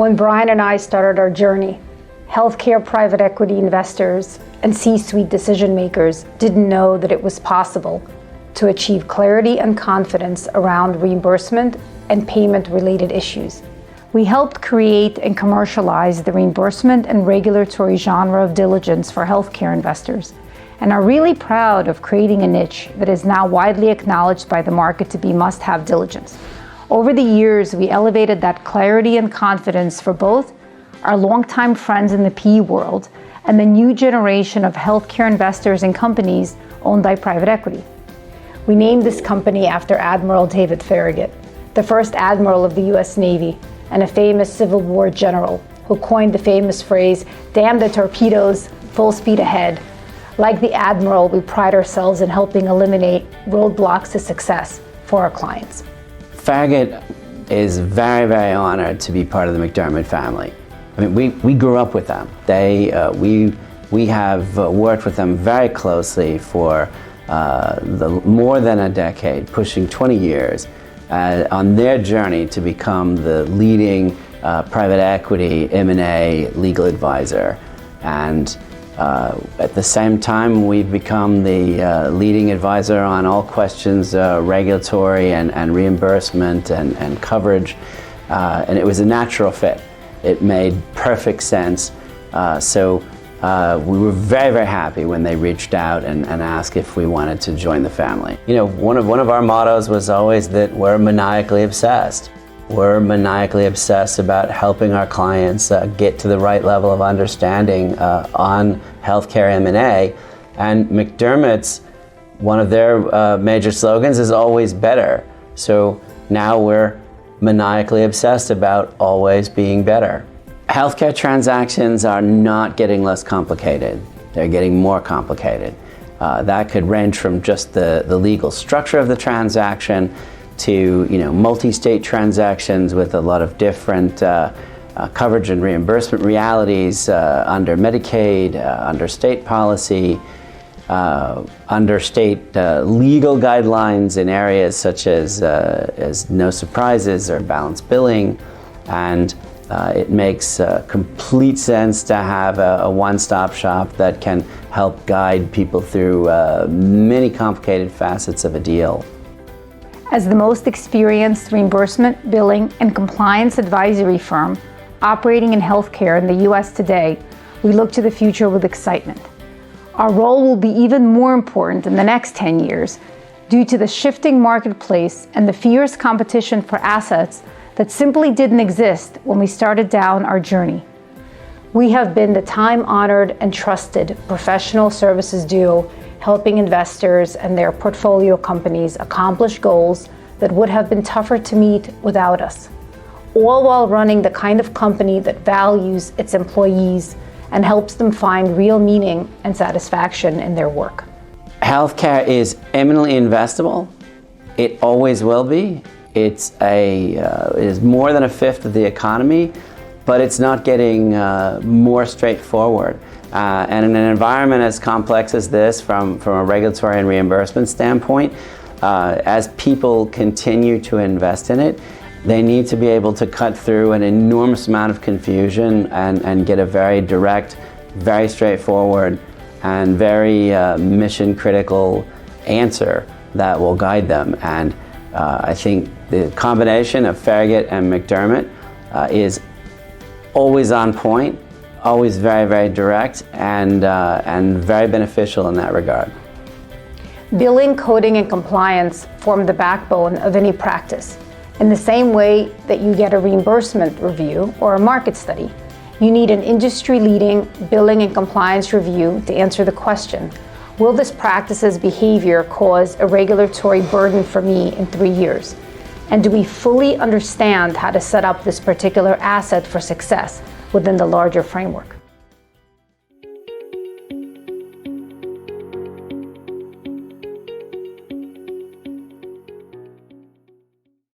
When Brian and I started our journey, healthcare private equity investors and C-suite decision makers didn't know that it was possible to achieve clarity and confidence around reimbursement and payment-related issues. We helped create and commercialize the reimbursement and regulatory genre of diligence for healthcare investors, and are really proud of creating a niche that is now widely acknowledged by the market to be must-have diligence. Over the years, we elevated that clarity and confidence for both our longtime friends in the PE world and the new generation of healthcare investors and companies owned by private equity. We named this company after Admiral David Farragut, the first admiral of the US Navy and a famous Civil War general who coined the famous phrase, "Damn the torpedoes, full speed ahead." Like the admiral, we pride ourselves in helping eliminate roadblocks to success for our clients. Farragut is very, very honored to be part of the McDermott family. I mean, we grew up with them. We have worked with them very closely for more than a decade, pushing 20 years, on their journey to become the leading private equity M&A legal advisor. And at the same time, we've become the leading advisor on all questions regulatory and reimbursement and coverage, and it was a natural fit. It made perfect sense. So we were very, very happy when they reached out and asked if we wanted to join the family. You know, one of our mottos was always that we're maniacally obsessed. We're maniacally obsessed about helping our clients get to the right level of understanding on healthcare M&A. And McDermott's, one of their major slogans is always better. So now we're maniacally obsessed about always being better. Healthcare transactions are not getting less complicated. They're getting more complicated. That could range from just the legal structure of the transaction to multi-state transactions with a lot of different coverage and reimbursement realities under Medicaid, under state policy, under state legal guidelines in areas such as no surprises or balanced billing, and it makes complete sense to have a one-stop shop that can help guide people through many complicated facets of a deal. As the most experienced reimbursement, billing, and compliance advisory firm operating in healthcare in the US today, we look to the future with excitement. Our role will be even more important in the next 10 years due to the shifting marketplace and the fierce competition for assets that simply didn't exist when we started down our journey. We have been the time-honored and trusted professional services duo helping investors and their portfolio companies accomplish goals that would have been tougher to meet without us, all while running the kind of company that values its employees and helps them find real meaning and satisfaction in their work. Healthcare is eminently investable. It always will be. It is more than a fifth of the economy, but it's not getting more straightforward. And in an environment as complex as this, from a regulatory and reimbursement standpoint, as people continue to invest in it, they need to be able to cut through an enormous amount of confusion and get a very direct, very straightforward, and very mission-critical answer that will guide them. And I think the combination of Farragut and McDermott is always on point, always very, very direct, and very beneficial in that regard. Billing, coding, and compliance form the backbone of any practice. In the same way that you get a reimbursement review or a market study, you need an industry-leading billing and compliance review to answer the question, will this practice's behavior cause a regulatory burden for me in 3 years? And do we fully understand how to set up this particular asset for success within the larger framework?